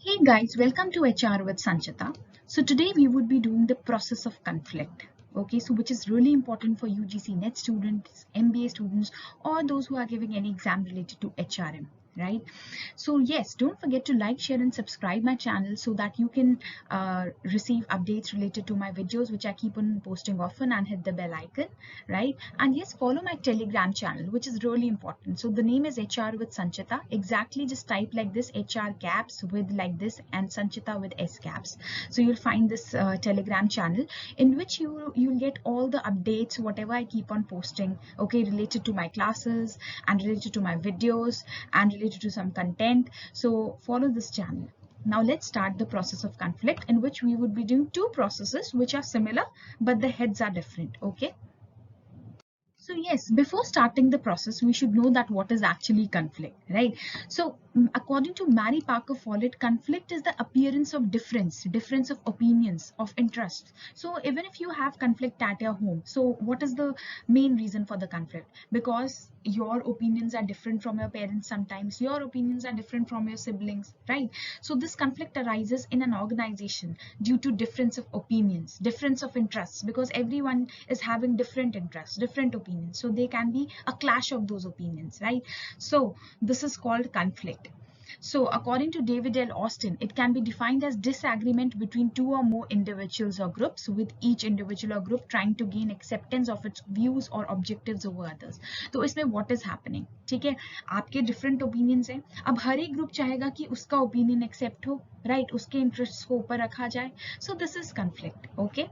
Hey guys, welcome to HR with Sanchita. So today we would be doing the process of conflict. Okay, so which is really important for UGC NET students, MBA students, or those who are giving any exam related to HRM, right? So yes, don't forget to like, share, and subscribe my channel so that you can receive updates related to my videos, which I keep on posting often, and hit the bell icon, right? And yes, follow my Telegram channel, which is really important. So the name is HR with Sanchita. Exactly, just type like this, HR caps with like this and Sanchita with S caps. So you'll find this Telegram channel in which you'll get all the updates, whatever I keep on posting, okay, related to my classes and related to my videos and related to some content. So follow this channel. Now let's start the process of conflict, in which we would be doing two processes which are similar but the heads are different. Okay, so yes, before starting the process, we should know that what is actually conflict, right? So according to Mary Parker Follett, conflict is the appearance of difference of opinions, of interests. So even if you have conflict at your home, so what is the main reason for the conflict? Because your opinions are different from your parents, sometimes your opinions are different from your siblings, right? So this conflict arises in an organization due to difference of opinions, difference of interests, because everyone is having different interests, different opinions, so there can be a clash of those opinions, right? So this is called conflict. So according to David L. Austin, it can be defined as disagreement between two or more individuals or groups, with each individual or group trying to gain acceptance of its views or objectives over others. तो इसमें what is happening, ठीक है, आपके different opinions हैं, अब हर एक group चाहेगा कि उसका opinion accept हो, right, उसके interests को ऊपर रखा जाए. So this is conflict. Okay,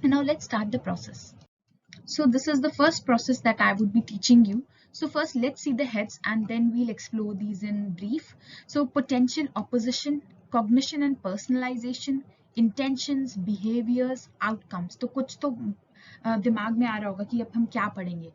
now let's start the process. So this is the first process that I would be teaching you. So first let's see the heads and then we'll explore these in brief. So potential opposition, cognition and personalization, intentions, behaviors, outcomes. तो कुछ तो दिमाग में आ रहा होगा कि अब हम क्या पढ़ेंगे.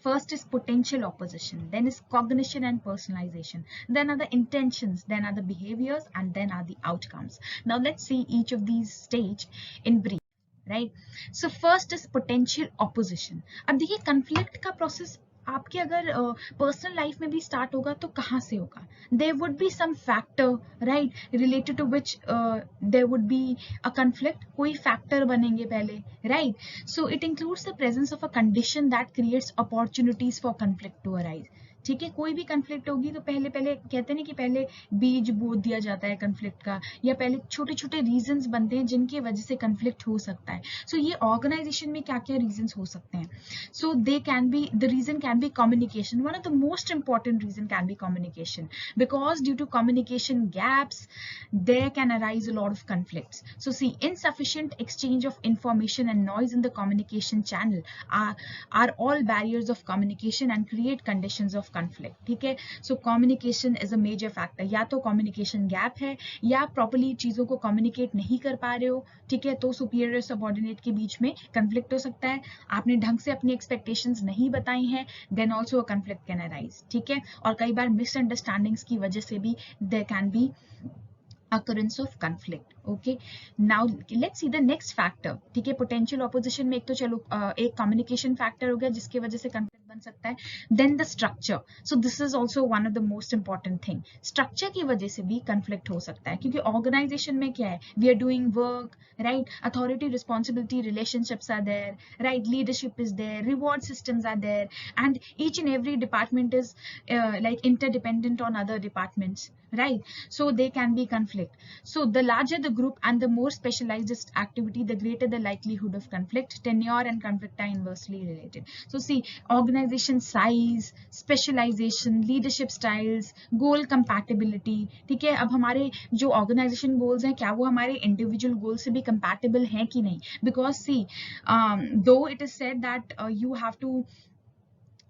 First is potential opposition, then is cognition and personalization, then are the intentions, then are the behaviors, and then are the outcomes. Now let's see each of these stage in brief. Right, so first is potential opposition. अब देखिए conflict का process आपके अगर personal life में भी start होगा तो कहाँ से होगा. There would be some factor, right, related to which there would be a conflict. कोई फैक्टर बनेंगे पहले, right. So it includes the presence of a condition that creates opportunities for conflict to arise. ठीक है, कोई भी conflict होगी तो पहले कहते हैं कि पहले बीज बो दिया जाता है कन्फ्लिक्ट का, या पहले छोटे छोटे रीजंस बनते हैं जिनकी वजह से कन्फ्लिक्ट हो सकता है. सो ये ऑर्गेनाइजेशन में क्या क्या रीजंस हो सकते हैं. So they can be, the reason can be communication. One of the most important reason can be communication, because due to communication gaps there can arise a lot of conflicts. So see, insufficient exchange of information and noise in the communication channel are all barriers of communication and create conditions of conflict. ठीक है, so communication is a major factor. या तो communication gap है, या properly चीजों को communicate नहीं कर पा रहे हो, ठीक है, तो superior subordinate के बीच में conflict हो सकता है. आपने ढंग से अपनी expectations नहीं बताई हैं, then also a conflict can arise. ठीक है, और कई बार misunderstandings की वजह से भी there can be occurrence of conflict. Okay, now let's see the next factor. ठीक है, potential opposition में एक तो चलो एक communication factor हो गया जिसकी वजह से conflict बन सकता है. Then the structure. So this is also one of the most important thing. Structure की वजह से भी conflict हो सकता है, क्योंकि organization में क्या है, we are doing work, right, authority responsibility relationships are there, right, leadership is there, reward systems are there, and each and every department is like interdependent on other departments, right. So they can be conflict. So the larger the group and the more specialized activity, the greater the likelihood of conflict. Tenure and conflict are inversely related. So see, organization size, specialization, leadership styles, goal compatibility. ठीक है, अब हमारे जो organization goals हैं, क्या वो हमारे individual goals से भी compatible हैं कि नहीं. Because see, though it is said that you have to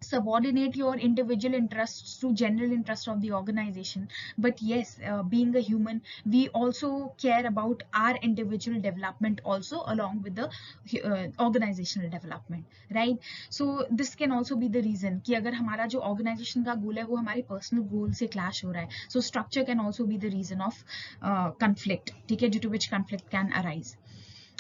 subordinate your individual interests to general interest of the organization, but yes, being a human, we also care about our individual development also along with the organizational development, right. So this can also be the reason कि अगर हमारा जो organization का goal है वो हमारे personal goal से clash हो रहा है, so structure can also be the reason of conflict, ठीक है, due to which conflict can arise.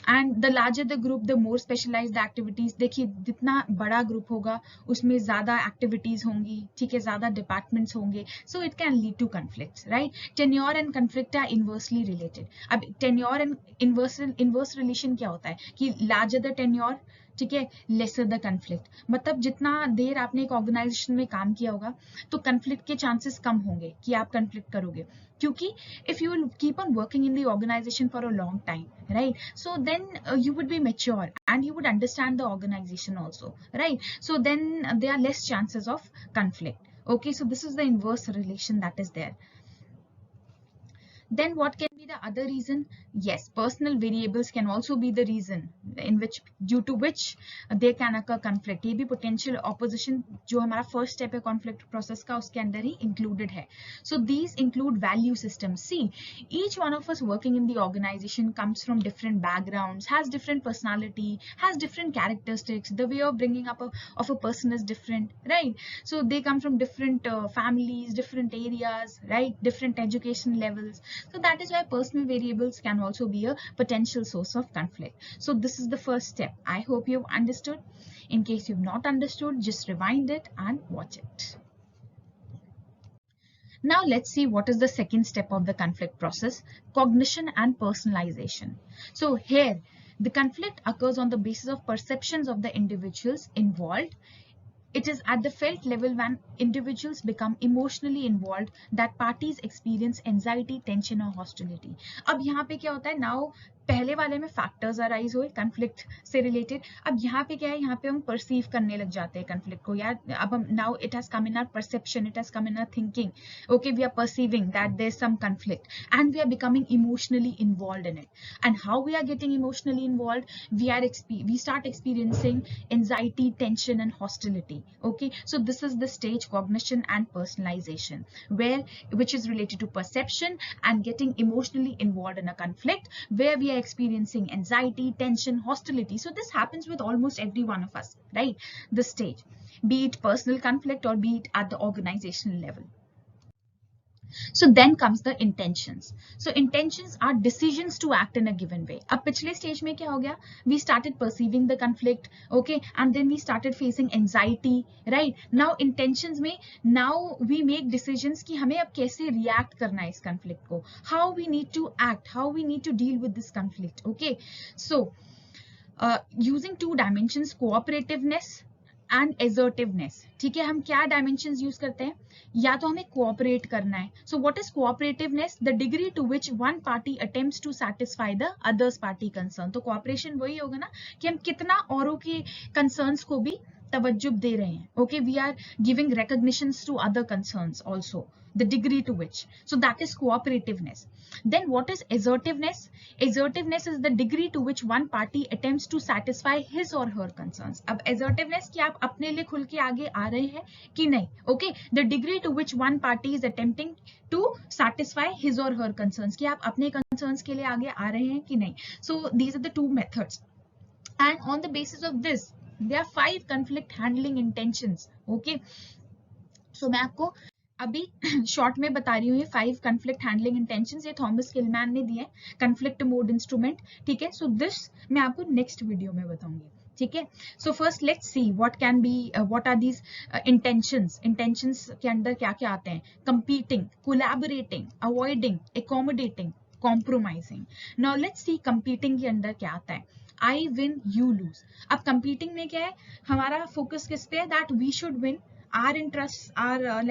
And the larger the group the more specialised activities. देखिए जितना बड़ा ग्रुप होगा उसमें ज्यादा एक्टिविटीज होंगी, ठीक है, ज्यादा डिपार्टमेंट्स होंगे, so it can lead to conflicts, right. Tenure and conflict are inversely related. अब टेन्योर एंड इनवर्स रिलेशन क्या होता है कि लार्जर द टेन्योर, ठीक है, लेसर द कन्फ्लिक्ट. मतलब जितना देर आपने एक ऑर्गेनाइजेशन में काम किया होगा तो कन्फ्लिक्ट के चांसेस कम होंगे कि आप कन्फ्लिक्ट करोगे, क्योंकि if you will keep on working in the organization for a long time, right, so then you would be mature and you would understand the organization also, right, so then there are less chances of conflict. Okay, so this is the inverse relation that is there. Then what can be the other reason? Yes, personal variables can also be the reason in which, due to which there can occur conflict. ये भी potential opposition जो हमारा first step है conflict process का उसके अंदर ही included है. So these include value systems. See, each one of us working in the organization comes from different backgrounds, has different personality, has different characteristics. The way of bringing up of a person is different, right? So they come from different families, different areas, right? Different education levels. So that is why personal variables can also be a potential source of conflict. So this is the first step. I hope you've understood. In case you've not understood, just rewind it and watch it. Now let's see what is the second step of the conflict process, cognition and personalization. So here, the conflict occurs on the basis of perceptions of the individuals involved. It is at the felt level when individuals become emotionally involved that parties experience anxiety, tension or hostility. अब यहाँ पे क्या होता है, now पहले वाले में factors arise हुए कन्फ्लिक्ट से रिलेटेड. अब यहाँ पे क्या है, यहाँ पे हम परसीव करने लग जाते हैं कन्फ्लिक्ट को. यार अब हम now it has come in our perception, it has come in our thinking. Okay, we are perceiving that there is some conflict and we are becoming emotionally involved in it. And how we are getting emotionally involved, we start experiencing anxiety, tension and hostility. Okay, so this is the stage cognition and personalization, which is related to perception and getting emotionally involved in a conflict where we are experiencing anxiety, tension, hostility. So this happens with almost every one of us, right? This stage, be it personal conflict or be it at the organizational level. So then comes the intentions. So intentions are decisions to act in a given way. अब पिछले stage में क्या हो गया? We started perceiving the conflict, okay, and then we started facing anxiety, right? Now intentions में now we make decisions कि हमें अब कैसे react करना है इस conflict को, how we need to act, how we need to deal with this conflict, okay? So using two dimensions, cooperativeness and assertiveness. ठीक है, हम क्या डायमेंशंस यूज करते हैं, या तो हमें कोऑपरेट करना है. So what is cooperativeness? The degree to which one party attempts to satisfy the others party concern. तो कोऑपरेशन वही होगा ना कि हम कितना औरों के कंसर्न्स को भी तवज्जुह दे रहे हैं. Okay, we are giving recognitions to other concerns also, the degree to which. So that is cooperativeness. Then what is assertiveness? Assertiveness is the degree to which one party attempts to satisfy his or her concerns. अब assertiveness कि आप अपने लिए खुल के आगे आ रहे हैं कि नहीं. Okay, the degree to which one party is attempting to satisfy his or her concerns, कि आप अपने concerns के लिए आगे आ रहे हैं कि नहीं. So these are the two methods, and on the basis of this there are 5 conflict handling intentions. Okay, so मैं आपको अभी शॉर्ट में बता रही हूँ ये 5 कन्फ्लिक्ट हैंडलिंग इंटेंशंस. ये थॉमस किलमैन ने दिए, कन्फ्लिक्ट मोड इंस्ट्रूमेंट. ठीक है, सो दिस मैं आपको नेक्स्ट वीडियो में बताऊंगी. ठीक है, so first let's see what are these intentions. Intentions के अंदर क्या क्या आते हैं? Competing, collaborating, avoiding, accommodating, compromising. Now let's see competing के अंदर क्या आता है. I win you lose. अब कंपीटिंग में क्या है, हमारा फोकस किस पे है, that we should win, our interests are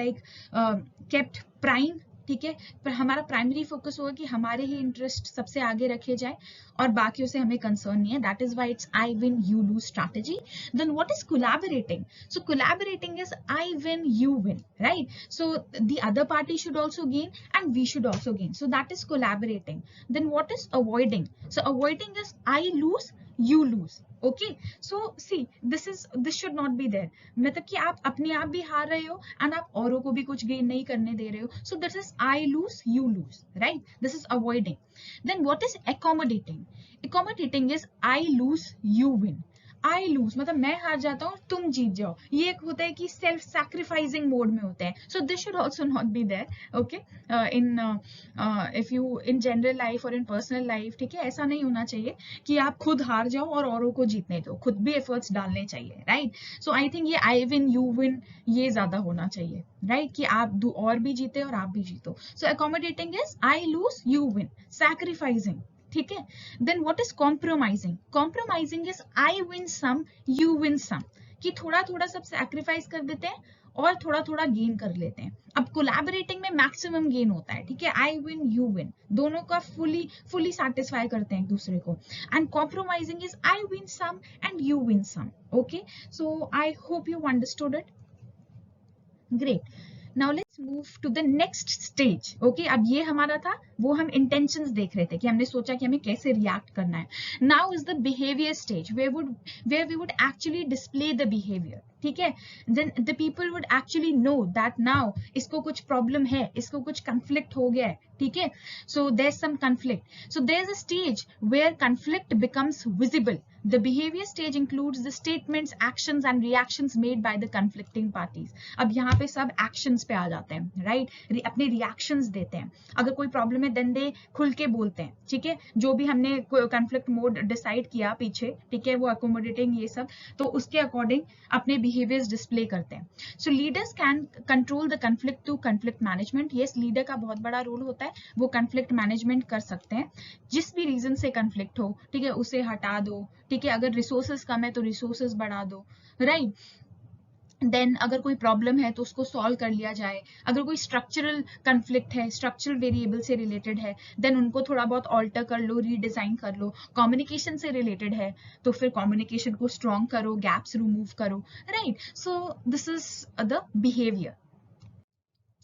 kept prime. ठीक है, पर हमारा प्राइमरी फोकस होगा कि हमारे ही इंटरेस्ट सबसे आगे रखे जाए और बाकियों से हमें कंसर्न नहीं है. That is why it's I win you lose strategy. Then what is collaborating? So collaborating is I win you win, right? So the other party should also gain and we should also gain. So that is collaborating. Then what is avoiding? So avoiding is I lose you lose. Okay, so see, this should not be there. मतलब कि आप अपने आप भी हार रहे हो and आप औरों को भी कुछ गेन नहीं करने दे रहे हो. So this is I lose, you lose, right? This is avoiding. Then what is accommodating? Accommodating is I lose, you win. I lose मतलब मैं हार जाता हूँ तुम जीत जाओ, ये एक होता है कि सेल्फ सैक्रिफाइसिंग मोड में होते हैं. So this should also not be there. Okay, in if you in general life और इन पर्सनल लाइफ, ठीक है, ऐसा नहीं होना चाहिए कि आप खुद हार जाओ और औरों को जीतने दो, खुद भी एफर्ट्स डालने चाहिए, राइट. सो आई थिंक ये आई विन यू विन ये ज्यादा होना चाहिए, राइट, कि आप और भी जीते और आप भी जीतो. So accommodating is I lose you win, sacrificing, ठीक है. Then what is compromising? Compromising is I win some you win some, कि थोड़ा थोड़ा सब सैक्रिफाइस कर देते हैं और थोड़ा थोड़ा गेन कर लेते हैं. अब कोलैबोरेटिंग में मैक्सिमम गेन होता है, ठीक है, आई विन यू विन, दोनों का फुली सेटिस्फाई करते हैं एक दूसरे को. And compromising is I win some and you win some. Okay, so I hope you understood it. Great. Now let's move to the next stage. Okay, अब ये हमारा था, वो हम इंटेंशंस देख रहे थे कि हमने सोचा कि हमें कैसे रिएक्ट करना है. Now is the behaviour stage where we would actually display the behaviour, ठीक है. Then the people would actually know that now इसको कुछ प्रॉब्लम है, इसको कुछ कंफ्लिक्ट हो गया है, ठीक है. So there is some conflict. So there is a stage where conflict becomes visible. The behavior stage includes the statements, actions and reactions made by the conflicting parties. अब यहाँ पे सब actions पे आ जाते हैं, right? अपने reactions देते हैं. अगर कोई problem है then they खुल के बोलते हैं, ठीक है. जो भी हमने conflict mode decide किया पीछे, ठीक है, वो accommodating ये सब, तो उसके according अपने behaviors display करते हैं. So leaders can control the conflict through conflict management. Yes, leader का बहुत बड़ा रोल होता है, वो conflict management कर सकते हैं. जिस भी रीजन से conflict हो, ठीक है, उसे हटा दो, ठीक है. अगर रिसोर्सेज कम है तो रिसोर्सेज बढ़ा दो, राइट. देन अगर कोई प्रॉब्लम है तो उसको सॉल्व कर लिया जाए. अगर कोई स्ट्रक्चरल कंफ्लिक्ट है, स्ट्रक्चरल वेरिएबल से रिलेटेड है, देन उनको थोड़ा बहुत ऑल्टर कर लो, रीडिजाइन कर लो. कम्युनिकेशन से रिलेटेड है तो फिर कम्युनिकेशन को स्ट्रॉन्ग करो, गैप्स रिमूव करो, right. So this is the behaviour.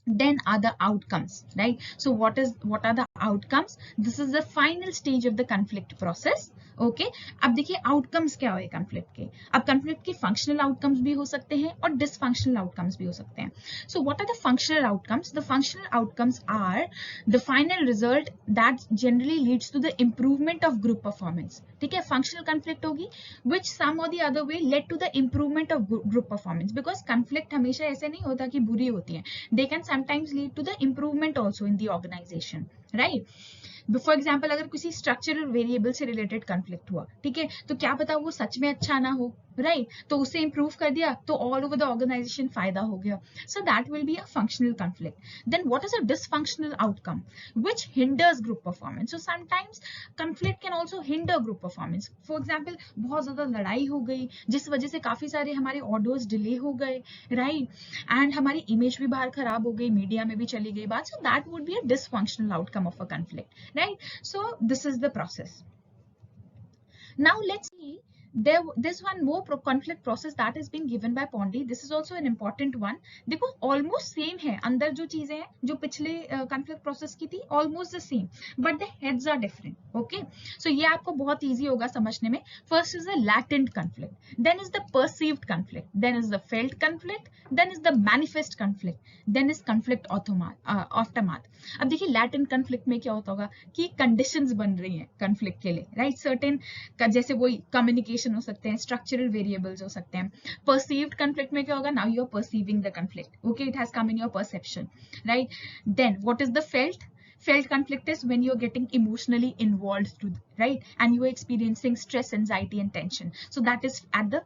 Then are the outcomes, right? So what are the outcomes? This is the final stage of the conflict process. Okay, अब देखिए outcomes क्या हुए conflict के. अब conflict के functional outcomes भी हो सकते हैं और डिसफंक्शनल आउटकम्स भी हो सकते हैं. So what are the functional outcomes? The functional outcomes are the final result that generally leads to the improvement of group performance, ठीक है. फंक्शनल कंफ्लिक्ट होगी which some or the other way led to the improvement of group performance, because conflict हमेशा ऐसे नहीं होता कि बुरी होती है. They can sometimes lead to the improvement also in the organization, right? For example अगर किसी स्ट्रक्चरल वेरिएबल से रिलेटेड कंफ्लिक्ट हुआ, ठीक है, तो क्या पता वो सच में अच्छा ना हो, राइट. तो उसे इंप्रूव कर दिया तो ऑल ओवर द ऑर्गेनाइजेशन फायदा हो गया. So that will be a functional conflict. Then what is a dysfunctional outcome which hinders group performance? So sometimes conflict can also hinder group performance. For example बहुत ज्यादा लड़ाई हो गई जिस वजह से काफी सारे हमारे ऑर्डर्स डिले हो गए, राइट, एंड हमारी इमेज भी बाहर खराब हो गई, मीडिया में भी चली गई बात. So that would be a dysfunctional outcome of a conflict, right? So this is the process. Now let's see, there's one more conflict process that is being given by Pondy. This is also an important one. देखो almost same है, अंदर जो चीजें हैं जो पिछले conflict process की थी almost the same, but the heads are different. Okay, so ये आपको बहुत easy होगा समझने में. First is the latent conflict, then is the perceived conflict, then is the felt conflict, then is the manifest conflict, then is conflict aftermath. अब देखिए latent conflict में क्या होता होगा कि conditions बन रही हैं conflict के लिए, right? Certain जैसे वही communication हो सकते हैं, structural variables हो सकते हैं. Perceived conflict में क्या होगा? Now you are perceiving the conflict. Okay, it has come in your perception, right? Then what is the felt? Felt conflict is when you're getting emotionally involved, right? And you are experiencing stress, anxiety and tension. So that is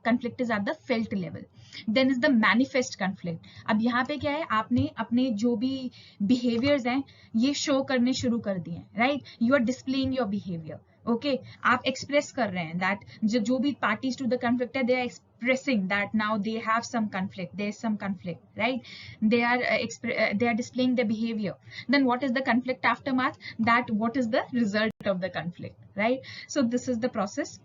conflict is at the felt level. Then is the manifest conflict. अब यहाँ पे क्या है, आपने अपने जो भी behaviors हैं ये show करने शुरू कर दिए हैं, right? You are displaying your behavior. Okay, आप express कर रहे हैं that जो भी parties to the conflict है, they are expressing that now they have some conflict, there is some conflict, right? They are displaying their behavior. Then what is the conflict aftermath? That what is the result of the conflict, right? So this is the process.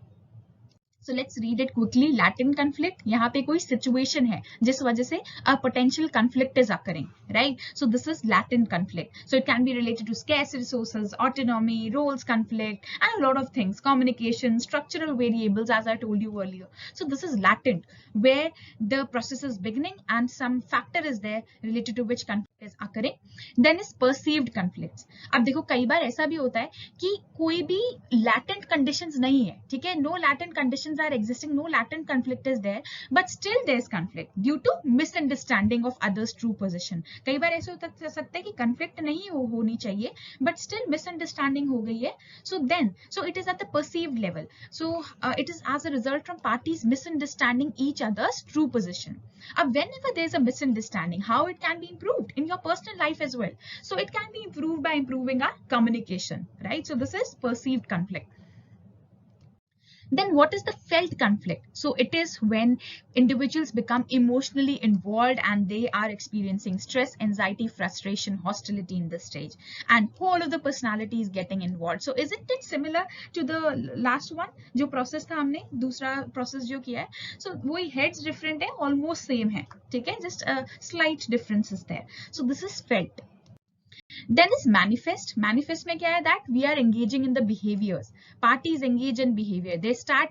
So let's read it quickly. Latent conflict, यहाँ पे कोई situation है जिस वजह से a potential conflict is occurring, right? So this is latent conflict. So it can be related to scarce resources, autonomy, roles conflict, and a lot of things. Communication, structural variables, as I told you earlier. So this is latent, where the process is beginning and some factor is there related to which conflict is occurring. Then is perceived conflicts. अब देखो कई बार ऐसा भी होता है कि कोई भी latent conditions नहीं है, ठीक है? No latent conditions conditions are existing, no latent conflict is there, but still there is conflict due to misunderstanding of others' true position. कई बार ऐसे हो सकता है कि conflict नहीं होनी चाहिए, but still misunderstanding हो गई है. So it is at the perceived level. So it is as a result from parties misunderstanding each other's true position. Whenever there is a misunderstanding, how it can be improved in your personal life as well. So it can be improved by improving our communication, right? So this is perceived conflict. Then what is the felt conflict? So it is when individuals become emotionally involved and they are experiencing stress, anxiety, frustration, hostility in this stage, and whole of the personality is getting involved. So isn't it similar to the last one जो process था हमने दूसरा process जो किया है? So वही heads different है, almost same है, ठीक है? Just a slight differences there. So this is felt. Then is manifest. Manifest में क्या है that we are engaging in the behaviors. Parties engage in behavior. They start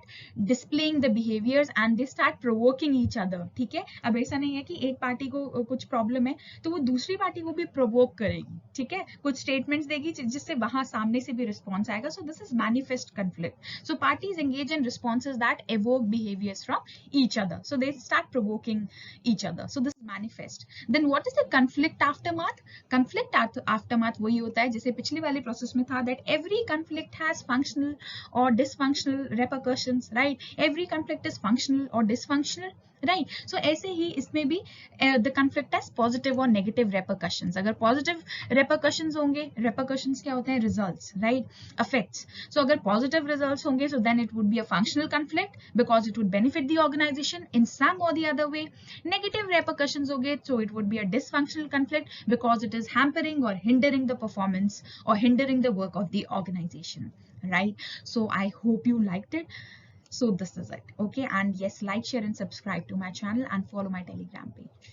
displaying the behaviors and they start provoking each other. ठीक है? अब ऐसा नहीं है कि एक पार्टी को कुछ प्रॉब्लम है तो वो दूसरी पार्टी को भी प्रोवोक करेगी. ठीक है? कुछ स्टेटमेंट्स देगी जिससे वहां सामने से भी रिस्पॉन्स आएगा. So this is manifest conflict. So parties engage in responses that evoke behaviors from each other. So they start provoking each other. So this is manifest. Then what is the conflict aftermath? Conflict aftermath वही होता है जैसे पिछले वाले process में था that every conflict has functional or dysfunctional repercussions, right? Every conflict is functional or dysfunctional, right? So ऐसे ही इसमें भी the conflict has positive or negative repercussions. अगर positive repercussions होंगे, repercussions क्या होते हैं? Results, right? Effects. So अगर positive results होंगे, so then it would be a functional conflict because it would benefit the organization in some or the other way. Negative repercussions होंगे, so it would be a dysfunctional conflict because it is hampering or hindering the performance or hindering the work of the organization, right? So I hope you liked it. So this is it, okay? And yes, like, share and subscribe to my channel and follow my Telegram page.